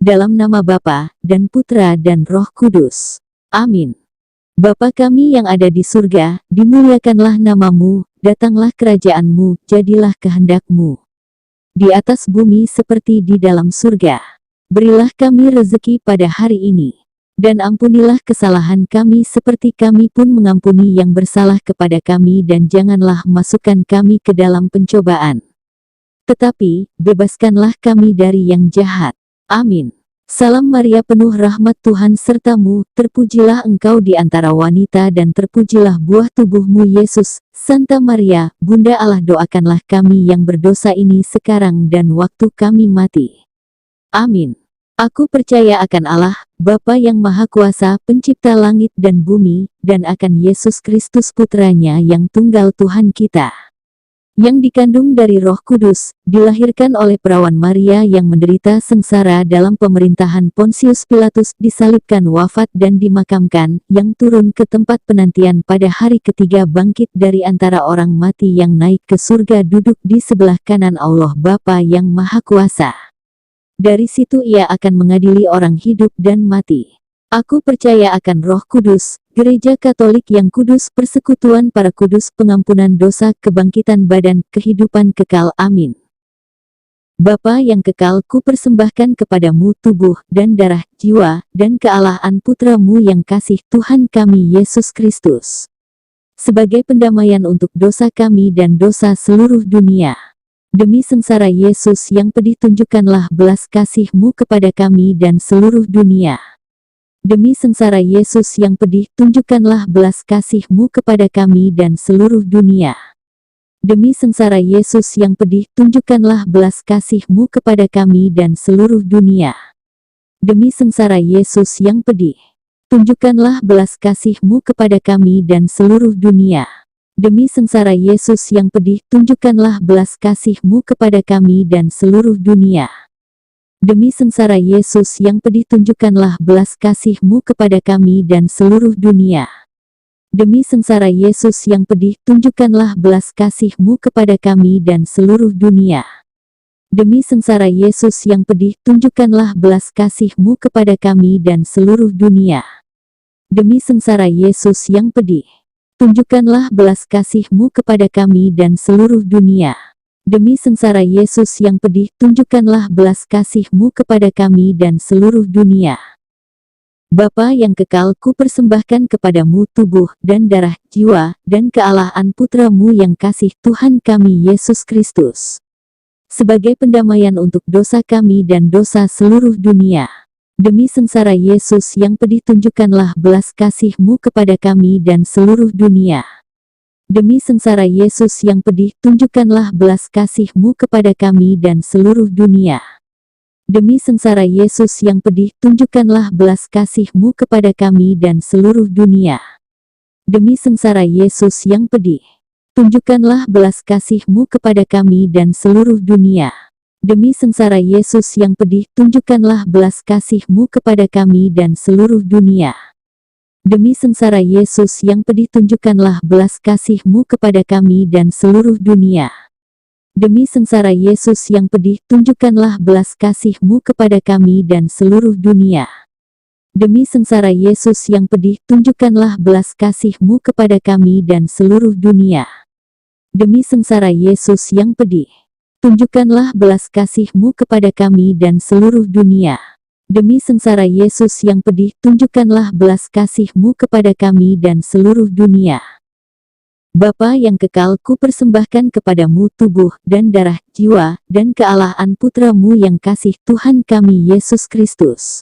dalam nama Bapa, dan Putra dan Roh Kudus. Amin. Bapa kami yang ada di surga, dimuliakanlah namamu, datanglah kerajaan-Mu, jadilah kehendak-Mu di atas bumi seperti di dalam surga. Berilah kami rezeki pada hari ini. Dan ampunilah kesalahan kami seperti kami pun mengampuni yang bersalah kepada kami, dan janganlah masukkan kami ke dalam pencobaan. Tetapi, bebaskanlah kami dari yang jahat. Amin. Salam Maria, penuh rahmat, Tuhan sertamu, terpujilah engkau di antara wanita dan terpujilah buah tubuhmu Yesus. Santa Maria, Bunda Allah, doakanlah kami yang berdosa ini sekarang dan waktu kami mati. Amin. Aku percaya akan Allah, Bapa yang Maha Kuasa, pencipta langit dan bumi, dan akan Yesus Kristus Putranya yang tunggal Tuhan kita, yang dikandung dari Roh Kudus, dilahirkan oleh perawan Maria, yang menderita sengsara dalam pemerintahan Pontius Pilatus, disalibkan, wafat dan dimakamkan, yang turun ke tempat penantian pada hari ketiga, bangkit dari antara orang mati, yang naik ke surga, duduk di sebelah kanan Allah Bapa yang Maha Kuasa. Dari situ Ia akan mengadili orang hidup dan mati. Aku percaya akan Roh Kudus, Gereja Katolik yang kudus, persekutuan para kudus, pengampunan dosa, kebangkitan badan, kehidupan kekal. Amin. Bapa yang kekal, ku persembahkan kepadamu tubuh dan darah, jiwa, dan kealahan Putra-Mu yang kasih, Tuhan kami Yesus Kristus, sebagai pendamaian untuk dosa kami dan dosa seluruh dunia. Demi sengsara Yesus yang pedih, tunjukkanlah belas kasih-Mu kepada kami dan seluruh dunia. Demi sengsara Yesus yang pedih, tunjukkanlah belas kasih-Mu kepada kami dan seluruh dunia. Demi sengsara Yesus yang pedih, tunjukkanlah belas kasih-Mu kepada kami dan seluruh dunia. Demi sengsara Yesus yang pedih, tunjukkanlah belas kasih-Mu kepada kami dan seluruh dunia. Demi sengsara Yesus yang pedih, tunjukkanlah belas kasih-Mu kepada kami dan seluruh dunia. Demi sengsara Yesus yang pedih, tunjukkanlah belas kasih-Mu kepada kami dan seluruh dunia. Demi sengsara Yesus yang pedih, tunjukkanlah belas kasih-Mu kepada kami dan seluruh dunia. Demi sengsara Yesus yang pedih, tunjukkanlah belas kasih-Mu kepada kami dan seluruh dunia. Demi sengsara Yesus yang pedih, tunjukkanlah belas kasih-Mu kepada kami dan seluruh dunia. Demi sengsara Yesus yang pedih, tunjukkanlah belas kasih-Mu kepada kami dan seluruh dunia. Bapa yang kekal, ku persembahkan kepadamu tubuh dan darah, jiwa, dan kealahan Putra-Mu yang kasih, Tuhan kami Yesus Kristus, sebagai pendamaian untuk dosa kami dan dosa seluruh dunia. Demi sengsara Yesus yang pedih, tunjukkanlah belas kasih-Mu kepada kami dan seluruh dunia. Demi sengsara Yesus yang pedih, tunjukkanlah belas kasih-Mu kepada kami dan seluruh dunia. Demi sengsara Yesus yang pedih, tunjukkanlah belas kasih-Mu kepada kami dan seluruh dunia. Demi sengsara Yesus yang pedih, tunjukkanlah belas kasih-Mu kepada kami dan seluruh dunia. Demi sengsara Yesus yang pedih, tunjukkanlah belas kasih-Mu kepada kami dan seluruh dunia. Demi sengsara Yesus yang pedih, tunjukkanlah belas kasih-Mu kepada kami dan seluruh dunia. Demi sengsara Yesus yang pedih, tunjukkanlah belas kasih-Mu kepada kami dan seluruh dunia. Demi sengsara Yesus yang pedih, tunjukkanlah belas kasih-Mu kepada kami dan seluruh dunia. Demi sengsara Yesus yang pedih, tunjukkanlah belas kasih-Mu kepada kami dan seluruh dunia. Demi sengsara Yesus yang pedih, tunjukkanlah belas kasih-Mu kepada kami dan seluruh dunia. Bapa yang kekal, ku persembahkan kepadamu tubuh dan darah, jiwa, dan kealahan Putra-Mu yang kasih, Tuhan kami Yesus Kristus,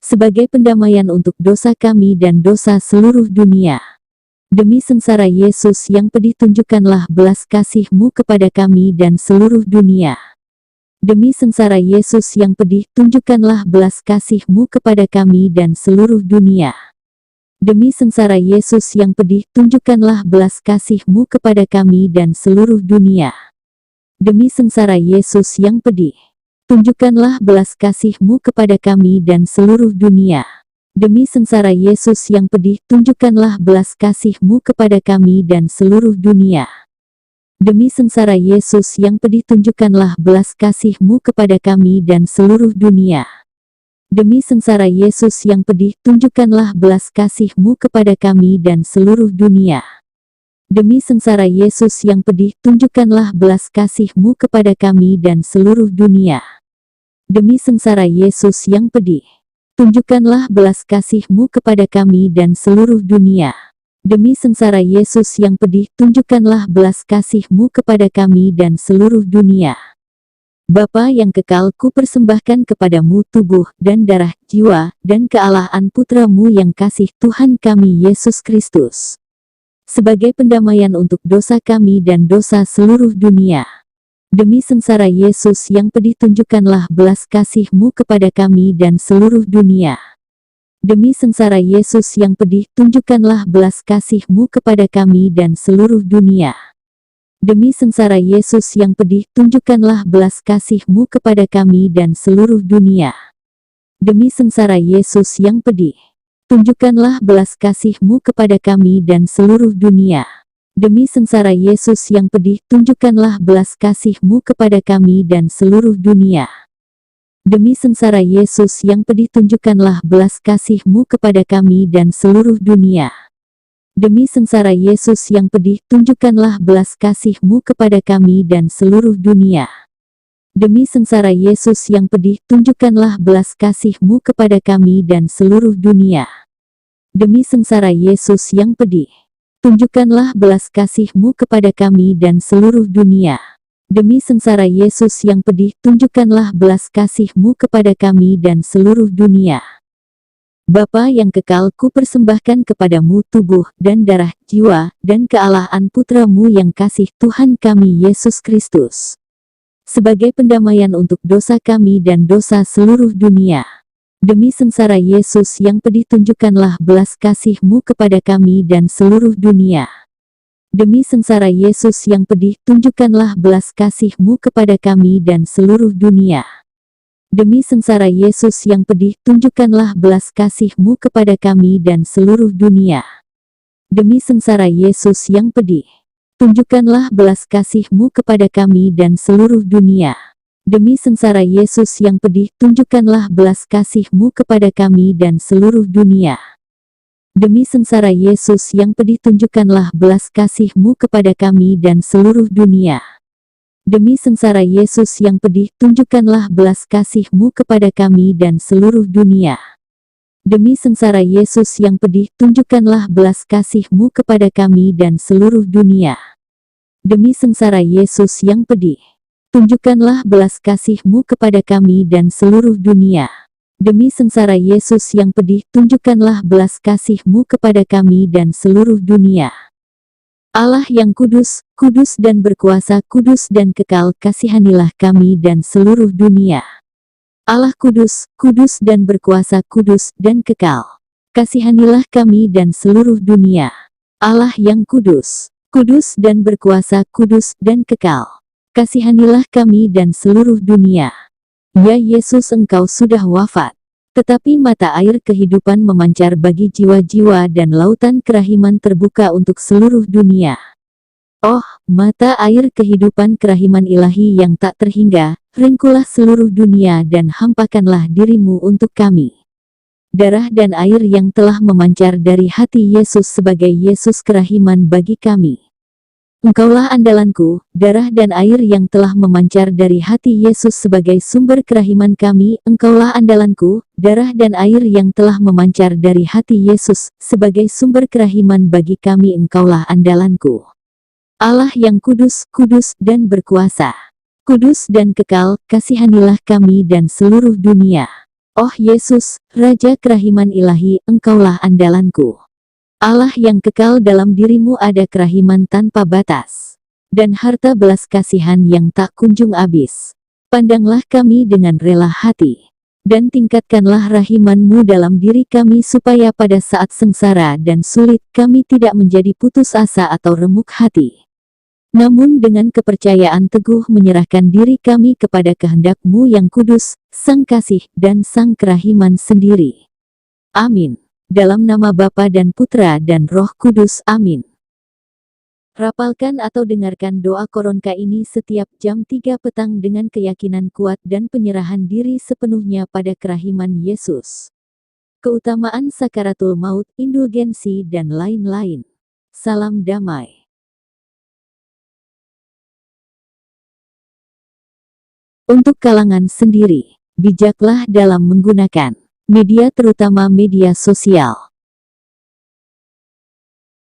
sebagai pendamaian untuk dosa kami dan dosa seluruh dunia. Demi sengsara Yesus yang pedih, tunjukkanlah belas kasih-Mu kepada kami dan seluruh dunia. Demi sengsara Yesus yang pedih, tunjukkanlah belas kasih-Mu kepada kami dan seluruh dunia. Demi sengsara Yesus yang pedih, tunjukkanlah belas kasih-Mu kepada kami dan seluruh dunia. Demi sengsara Yesus yang pedih, tunjukkanlah belas kasih-Mu kepada kami dan seluruh dunia. Demi sengsara Yesus yang pedih, tunjukkanlah belas kasih-Mu kepada kami dan seluruh dunia. Demi sengsara Yesus yang pedih, tunjukkanlah belas kasih-Mu kepada kami dan seluruh dunia. Demi sengsara Yesus yang pedih, tunjukkanlah belas kasih-Mu kepada kami dan seluruh dunia. Demi sengsara Yesus yang pedih, tunjukkanlah belas kasih-Mu kepada kami dan seluruh dunia. Demi sengsara Yesus yang pedih, tunjukkanlah belas kasih-Mu kepada kami dan seluruh dunia. Demi sengsara Yesus yang pedih, tunjukkanlah belas kasih-Mu kepada kami dan seluruh dunia. Bapa yang kekal, ku persembahkan kepadamu tubuh dan darah, jiwa, dan kealahan Putra-Mu yang kasih, Tuhan kami Yesus Kristus, sebagai pendamaian untuk dosa kami dan dosa seluruh dunia. Demi sengsara Yesus yang pedih, tunjukkanlah belas kasih-Mu kepada kami dan seluruh dunia. Demi sengsara Yesus yang pedih, tunjukkanlah belas kasih-Mu kepada kami dan seluruh dunia. Demi sengsara Yesus yang pedih, tunjukkanlah belas kasih-Mu kepada kami dan seluruh dunia. Demi sengsara Yesus yang pedih, tunjukkanlah belas kasih-Mu kepada kami dan seluruh dunia. Demi sengsara Yesus yang pedih, tunjukkanlah belas kasih-Mu kepada kami dan seluruh dunia. Demi sengsara Yesus yang pedih, tunjukkanlah belas kasih-Mu kepada kami dan seluruh dunia. Demi sengsara Yesus yang pedih, tunjukkanlah belas kasih-Mu kepada kami dan seluruh dunia. Demi sengsara Yesus yang pedih, tunjukkanlah belas kasih-Mu kepada kami dan seluruh dunia. Demi sengsara Yesus yang pedih, tunjukkanlah belas kasih-Mu kepada kami dan seluruh dunia. Demi sengsara Yesus yang pedih, tunjukkanlah belas kasih-Mu kepada kami dan seluruh dunia. Bapa yang kekal, ku persembahkan kepadamu tubuh dan darah, jiwa, dan kealahan Putra-Mu yang kasih, Tuhan kami Yesus Kristus, sebagai pendamaian untuk dosa kami dan dosa seluruh dunia. Demi sengsara Yesus yang pedih, tunjukkanlah belas kasih-Mu kepada kami dan seluruh dunia. Demi sengsara Yesus yang pedih, tunjukkanlah belas kasih-Mu kepada kami dan seluruh dunia. Demi sengsara Yesus yang pedih, tunjukkanlah belas kasih-Mu kepada kami dan seluruh dunia. Demi sengsara Yesus yang pedih, tunjukkanlah belas kasih-Mu kepada kami dan seluruh dunia. Demi sengsara Yesus yang pedih, tunjukkanlah belas kasih-Mu kepada kami dan seluruh dunia. Demi sengsara Yesus yang pedih, tunjukkanlah belas kasih-Mu kepada kami dan seluruh dunia. Demi sengsara Yesus yang pedih, tunjukkanlah belas kasih-Mu kepada kami dan seluruh dunia. Demi sengsara Yesus yang pedih, tunjukkanlah belas kasih-Mu kepada kami dan seluruh dunia. Demi sengsara Yesus yang pedih, tunjukkanlah belas kasih-Mu kepada kami dan seluruh dunia. Demi sengsara Yesus yang pedih, tunjukkanlah belas kasih-Mu kepada kami dan seluruh dunia. Allah yang kudus, kudus dan berkuasa, kudus dan kekal, kasihanilah kami dan seluruh dunia. Allah kudus, kudus dan berkuasa, kudus dan kekal, kasihanilah kami dan seluruh dunia. Allah yang kudus, kudus dan berkuasa, kudus dan kekal, kasihanilah kami dan seluruh dunia. Ya Yesus, Engkau sudah wafat, tetapi mata air kehidupan memancar bagi jiwa-jiwa dan lautan kerahiman terbuka untuk seluruh dunia. Oh, mata air kehidupan kerahiman ilahi yang tak terhingga, ringkulah seluruh dunia dan hampakanlah diri-Mu untuk kami. Darah dan air yang telah memancar dari hati Yesus sebagai Yesus kerahiman bagi kami. Engkaulah andalanku, darah dan air yang telah memancar dari hati Yesus sebagai sumber kerahiman kami. Engkaulah andalanku, darah dan air yang telah memancar dari hati Yesus sebagai sumber kerahiman bagi kami. Engkaulah andalanku. Allah yang kudus, kudus dan berkuasa, kudus dan kekal, kasihanilah kami dan seluruh dunia. Oh Yesus, Raja kerahiman ilahi, Engkaulah andalanku. Allah yang kekal, dalam diri-Mu ada kerahiman tanpa batas, dan harta belas kasihan yang tak kunjung habis. Pandanglah kami dengan rela hati, dan tingkatkanlah rahiman-Mu dalam diri kami supaya pada saat sengsara dan sulit kami tidak menjadi putus asa atau remuk hati. Namun dengan kepercayaan teguh menyerahkan diri kami kepada kehendak-Mu yang kudus, Sang Kasih dan Sang Kerahiman sendiri. Amin. Dalam nama Bapa dan Putra dan Roh Kudus. Amin. Rapalkan atau dengarkan doa koronka ini setiap jam 3 petang dengan keyakinan kuat dan penyerahan diri sepenuhnya pada kerahiman Yesus. Keutamaan sakaratul maut, indulgensi, dan lain-lain. Salam damai. Untuk kalangan sendiri, bijaklah dalam menggunakan media terutama media sosial.